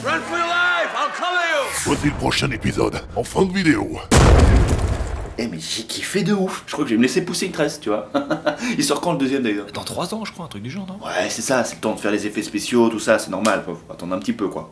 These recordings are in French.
Run for your life, I'll cover you. Voici le prochain épisode, en fin de vidéo. Eh mais j'ai kiffé de ouf. Je crois que je vais me laisser pousser une tresse, tu vois. Il sort quand le deuxième d'ailleurs? Dans 3 ans, je crois, un truc du genre, non? Ouais, c'est ça, c'est le temps de faire les effets spéciaux, tout ça, c'est normal, faut attendre un petit peu quoi.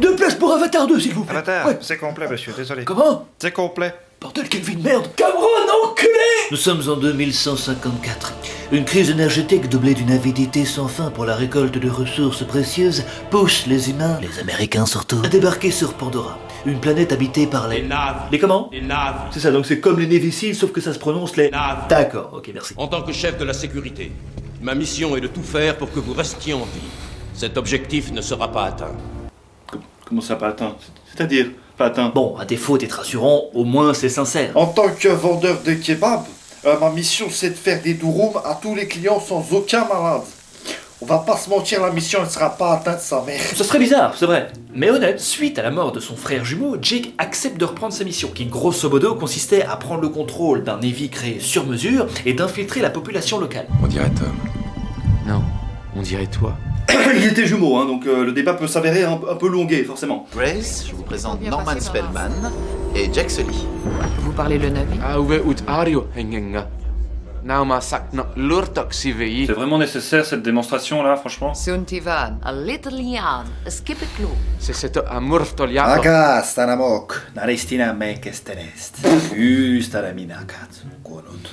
2 places pour Avatar 2, s'il vous plaît. Avatar, Ouais. c'est complet, monsieur, désolé. Comment? C'est complet. Bordel, quelle vie de merde. Cameron, enculé! Nous sommes en 2154. Une crise énergétique doublée d'une avidité sans fin pour la récolte de ressources précieuses pousse les humains, les Américains surtout, à débarquer sur Pandora. Une planète habitée par les... naves. Les comment? Les naves. C'est ça, donc c'est comme les Navy Seals, sauf que ça se prononce les... Naves. D'accord, ok, merci. En tant que chef de la sécurité, ma mission est de tout faire pour que vous restiez en vie. Cet objectif ne sera pas atteint. Comment ça pas atteint? C'est-à-dire pas atteint? Bon, à défaut d'être rassurant, au moins c'est sincère. En tant que vendeur de kebab, ma mission c'est de faire des douroums à tous les clients sans aucun malade. On va pas se mentir, la mission elle sera pas atteinte sa mère. Ce serait bizarre, c'est vrai. Mais honnête, suite à la mort de son frère jumeau, Jake accepte de reprendre sa mission, qui grosso modo consistait à prendre le contrôle d'un Navy créé sur mesure et d'infiltrer la population locale. On dirait Tom. Non, on dirait toi. Il était jumeau, hein, donc le débat peut s'avérer un peu longué, forcément. Grace, je vous présente Norman Spellman et Jack Sully. Vous parlez le Navi? C'est vraiment nécessaire cette démonstration là, franchement? Suntivan, a little yan, a skip it low. Aga, stanamok, naristina mek estenest. Staramina katsu, konut.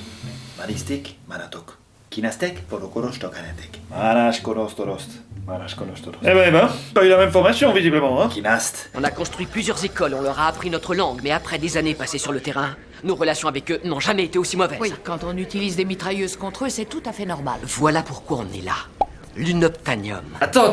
Maristik, manatok. Kinastek, polokorosto kanetek. Marash korostorost. Eh ben, pas eu la même formation visiblement, hein? Kinast. On a construit plusieurs écoles, on leur a appris notre langue, mais après des années passées sur le terrain, nos relations avec eux n'ont jamais été aussi mauvaises. Oui, quand on utilise des mitrailleuses contre eux, c'est tout à fait normal. Voilà pourquoi on est là. L'unobtanium. Attends,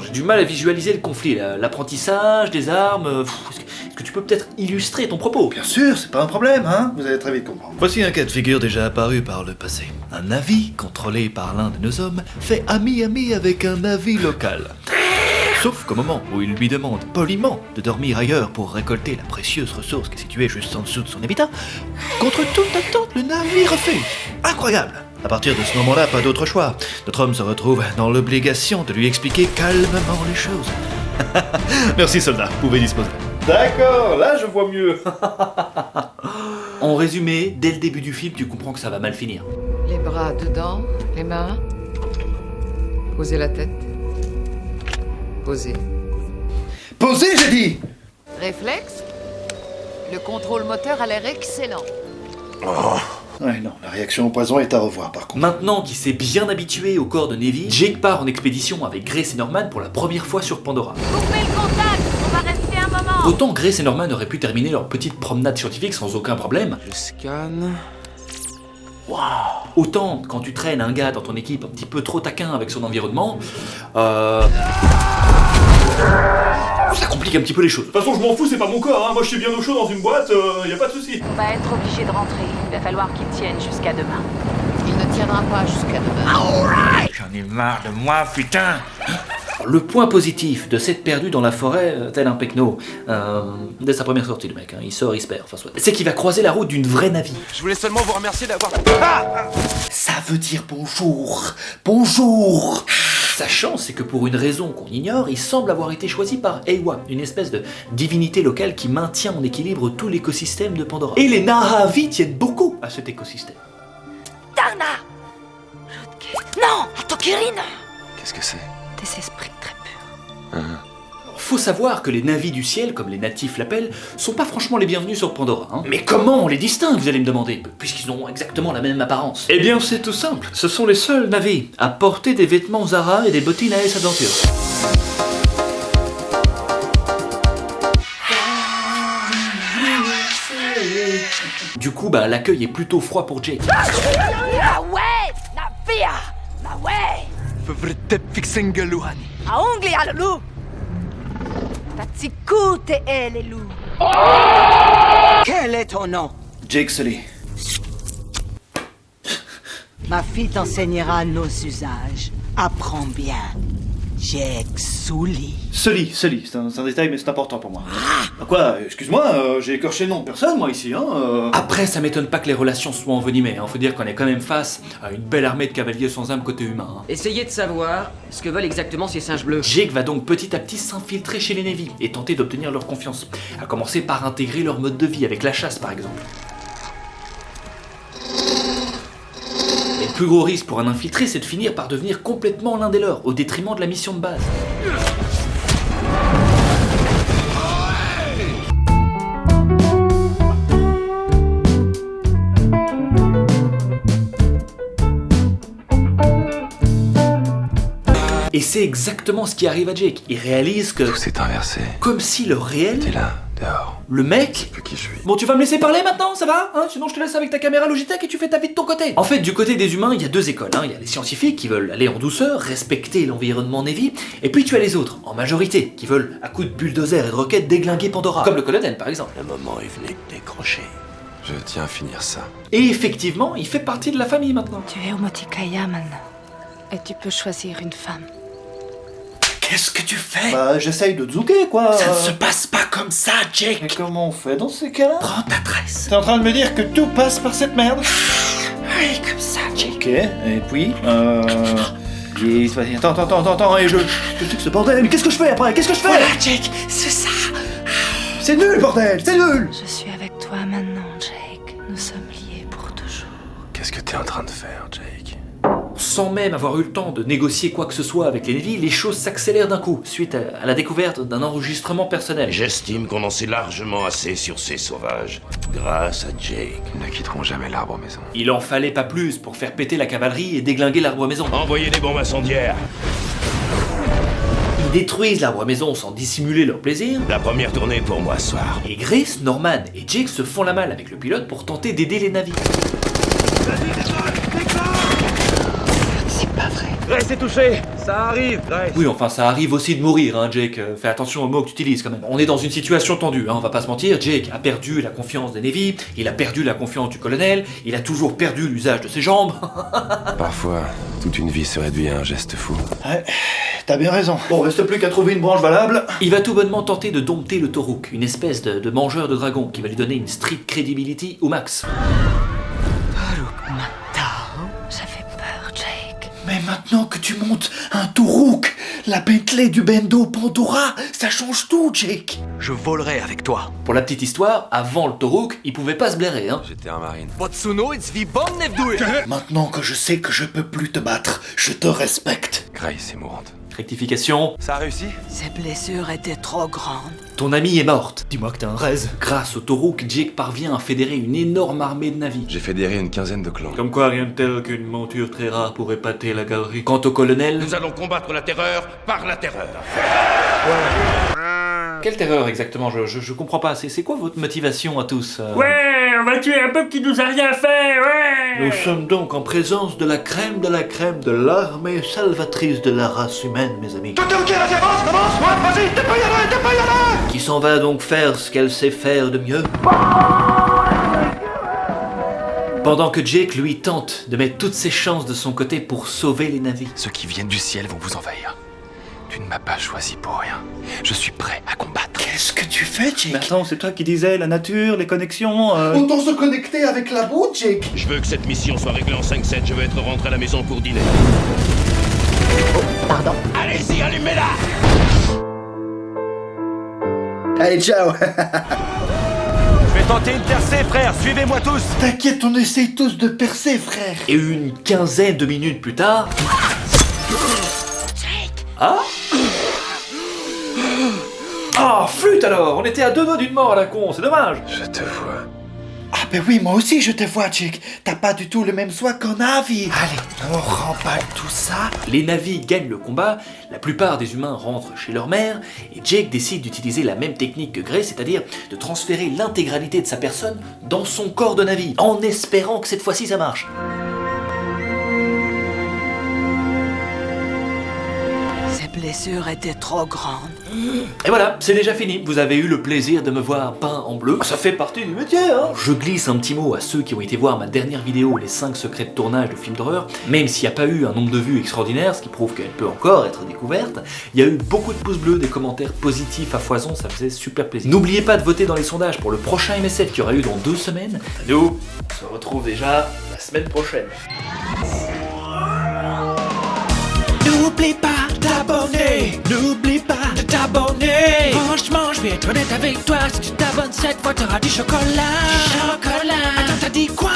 j'ai du mal à visualiser le conflit, là. L'apprentissage, des armes... Est-ce que tu peux peut-être illustrer ton propos? Bien sûr, c'est pas un problème, hein? Vous allez très vite comprendre. Voici un cas de figure déjà apparu par le passé. Un navire, contrôlé par l'un de nos hommes, fait ami-ami avec un navire local. Sauf qu'au moment où il lui demande poliment de dormir ailleurs pour récolter la précieuse ressource qui est située juste en dessous de son habitat, contre toute attente, le navire refuse. Incroyable! À partir de ce moment-là, pas d'autre choix. Notre homme se retrouve dans l'obligation de lui expliquer calmement les choses. Merci soldat, vous pouvez disposer. D'accord, là je vois mieux. En résumé, dès le début du film, tu comprends que ça va mal finir. Les bras dedans, les mains. Posez la tête. Posez. Posez, j'ai dit! Réflexe. Le contrôle moteur a l'air excellent. Ouais, non, la réaction au poison est à revoir par contre. Maintenant qu'il s'est bien habitué au corps de Navy, Jake part en expédition avec Grace et Norman pour la première fois sur Pandora. Coupez le contact, on va rester un moment. Autant Grace et Norman auraient pu terminer leur petite promenade scientifique sans aucun problème. Je scanne. Autant quand tu traînes un gars dans ton équipe un petit peu trop taquin avec son environnement, ça complique un petit peu les choses. De toute façon, je m'en fous, c'est pas mon corps, hein. Moi je suis bien au chaud dans une boîte, y a pas de souci. On va être obligé de rentrer. Il va falloir qu'il tienne jusqu'à demain. Il ne tiendra pas jusqu'à demain. J'en ai marre de moi, putain. Le point positif de s'être perdu dans la forêt, tel un pecno, dès sa première sortie, le mec, hein, il sort, il se perd, enfin soit. C'est qu'il va croiser la route d'une vraie navire. Je voulais seulement vous remercier d'avoir... Ça veut dire bonjour. Bonjour. Sa chance, c'est que pour une raison qu'on ignore, il semble avoir été choisi par Eywa, une espèce de divinité locale qui maintient en équilibre tout l'écosystème de Pandora. Et les Nahavi tiennent beaucoup à cet écosystème. Darna! Non! Tokirine! Qu'est-ce que c'est? Des esprits très purs. Faut savoir que les Navis du ciel, comme les natifs l'appellent, sont pas franchement les bienvenus sur Pandora. Hein. Mais comment on les distingue, vous allez me demander, puisqu'ils ont exactement la même apparence? Eh bien, c'est tout simple. Ce sont les seuls Navis à porter des vêtements Zara et des bottines AS Adventure. Du coup, l'accueil est plutôt froid pour Jake. Ah ouais! La via! La ouais! A ongli al loup! Tatsikoute et les loups! Quel est ton nom? Jake Sully. Ma fille t'enseignera nos usages. Apprends bien. Jake Sully. Sully, c'est un détail mais c'est important pour moi. Bah quoi, excuse-moi, j'ai écorché le nom de personne moi ici, hein. Après, ça m'étonne pas que les relations soient envenimées, hein. Faut dire qu'on est quand même face à une belle armée de cavaliers sans âme côté humain, hein. Essayez de savoir ce que veulent exactement ces singes bleus. Jake va donc petit à petit s'infiltrer chez les Navy et tenter d'obtenir leur confiance, à commencer par intégrer leur mode de vie avec la chasse par exemple. Et le plus gros risque pour un infiltré, c'est de finir par devenir complètement l'un des leurs, au détriment de la mission de base. Et c'est exactement ce qui arrive à Jake. Il réalise que... Tout s'est inversé. Comme si le réel... T'es là, dehors. Le mec... Peu qui je suis. Bon, tu vas me laisser parler maintenant, ça va hein? Sinon je te laisse avec ta caméra Logitech et tu fais ta vie de ton côté. En fait, du côté des humains, il y a deux écoles, hein. Il y a les scientifiques qui veulent aller en douceur, respecter l'environnement Navy, et puis tu as les autres, en majorité, qui veulent, à coups de bulldozer et de roquettes, déglinguer Pandora. Comme le colonel, par exemple. Le moment est venu de décrocher. Je tiens à finir ça. Et effectivement, il fait partie de la famille maintenant. Tu es au Motikaya maintenant. Et tu peux choisir une femme. Qu'est-ce que tu fais? Bah j'essaye de zouker quoi. Ça ne se passe pas comme ça, Jake. Mais comment on fait dans ces cas-là? Prends ta tresse. T'es en train de me dire que tout passe par cette merde? Oui, comme ça, Jake. Ok, et puis Attends, et je... Qu'est-ce que c'est que ce bordel? Mais qu'est-ce que je fais après? Qu'est-ce que je fais? Voilà, Jake, c'est ça. C'est nul, bordel, c'est nul. Je suis avec toi maintenant, Jake. Nous sommes liés pour toujours. Qu'est-ce que t'es en train de faire, Jake? Sans même avoir eu le temps de négocier quoi que ce soit avec les Navy, les choses s'accélèrent d'un coup, suite à la découverte d'un enregistrement personnel. J'estime qu'on en sait largement assez sur ces sauvages, grâce à Jake. Ils ne quitteront jamais l'arbre maison. Il en fallait pas plus pour faire péter la cavalerie et déglinguer l'arbre maison. Envoyez des bombes incendiaires. Ils détruisent l'arbre maison sans dissimuler leur plaisir. La première tournée pour moi ce soir. Et Grace, Norman et Jake se font la malle avec le pilote pour tenter d'aider les navires. Grace est touché. Ça arrive, Grace. Oui, enfin, ça arrive aussi de mourir, hein, Jake. Fais attention aux mots que tu utilises, quand même. On est dans une situation tendue, hein, on va pas se mentir. Jake a perdu la confiance des Navy, il a perdu la confiance du colonel, il a toujours perdu l'usage de ses jambes. Parfois, toute une vie se réduit à un geste fou. Ouais, t'as bien raison. Bon, reste plus qu'à trouver une branche valable. Il va tout bonnement tenter de dompter le Toruk, une espèce de mangeur de dragons qui va lui donner une street credibility au max. J'avais peur, Jake. Mais maintenant que tu montes un Tourouk, la Bentley du Bendo Pandora, ça change tout, Jake. Je volerai avec toi. Pour la petite histoire, avant le Toruk, il pouvait pas se blairer, hein. J'étais un marine. Maintenant que je sais que je peux plus te battre, je te respecte. Grace est mourante. Rectification, Ça a réussi? Ses blessures étaient trop grandes. ton amie est morte. Dis-moi que t'es un raise. Grâce au Toruk, Jake parvient à fédérer une énorme armée de navires. J'ai fédéré une quinzaine de clans. Comme quoi, rien de tel qu'une monture très rare pour épater la galerie. Quant au colonel... Nous allons combattre la terreur par la terreur. Quelle terreur exactement? Je comprends pas. C'est quoi votre motivation à tous? Ouais, on va tuer un peuple qui nous a rien fait, ouais. Nous sommes donc en présence de la crème de l'armée salvatrice de la race humaine, mes amis. Tout est ok, la défense commence, ouais, vas-y, dépêille-la. Qui s'en va donc faire ce qu'elle sait faire de mieux. Pendant que Jake, lui, tente de mettre toutes ses chances de son côté pour sauver les navires. Ceux qui viennent du ciel vont vous envahir. Tu ne m'as pas choisi pour rien. Je suis prêt à combattre. Qu'est-ce que tu fais, Jake? Mais attends, c'est toi qui disais la nature, les connexions. Autant se connecter avec la boue, Jake. Je veux que cette mission soit réglée en 5-7. Je veux être rentré à la maison pour dîner. Pardon. Allez-y, allumez-la! Allez, ciao. Je vais tenter une percée, frère, suivez-moi tous. T'inquiète, on essaye tous de percer, frère. Et une quinzaine de minutes plus tard... Ah? Ah, flûte alors! On était à deux doigts d'une mort à la con, c'est dommage! Je te vois. Ah ben oui, moi aussi je te vois, Jake. T'as pas du tout le même soin qu'un navire. Allez, on remballe tout ça. Les navires gagnent le combat, la plupart des humains rentrent chez leur mère, et Jake décide d'utiliser la même technique que Grace, c'est-à-dire de transférer l'intégralité de sa personne dans son corps de navire, en espérant que cette fois-ci ça marche. Ses blessure était trop grande. Et voilà, c'est déjà fini. Vous avez eu le plaisir de me voir peint en bleu. Ça fait partie du métier, hein. Je glisse un petit mot à ceux qui ont été voir ma dernière vidéo, les 5 secrets de tournage de films d'horreur. Même s'il n'y a pas eu un nombre de vues extraordinaire, ce qui prouve qu'elle peut encore être découverte, il y a eu beaucoup de pouces bleus, des commentaires positifs à foison, ça faisait super plaisir. N'oubliez pas de voter dans les sondages pour le prochain MSF qui aura lieu dans 2 semaines. Nous, on se retrouve déjà la semaine prochaine. N'oublie pas de t'abonner, n'oublie pas de t'abonner. Franchement, je vais être honnête avec toi, si tu t'abonnes cette fois, t'auras du chocolat. Du chocolat. Attends, t'as dit quoi?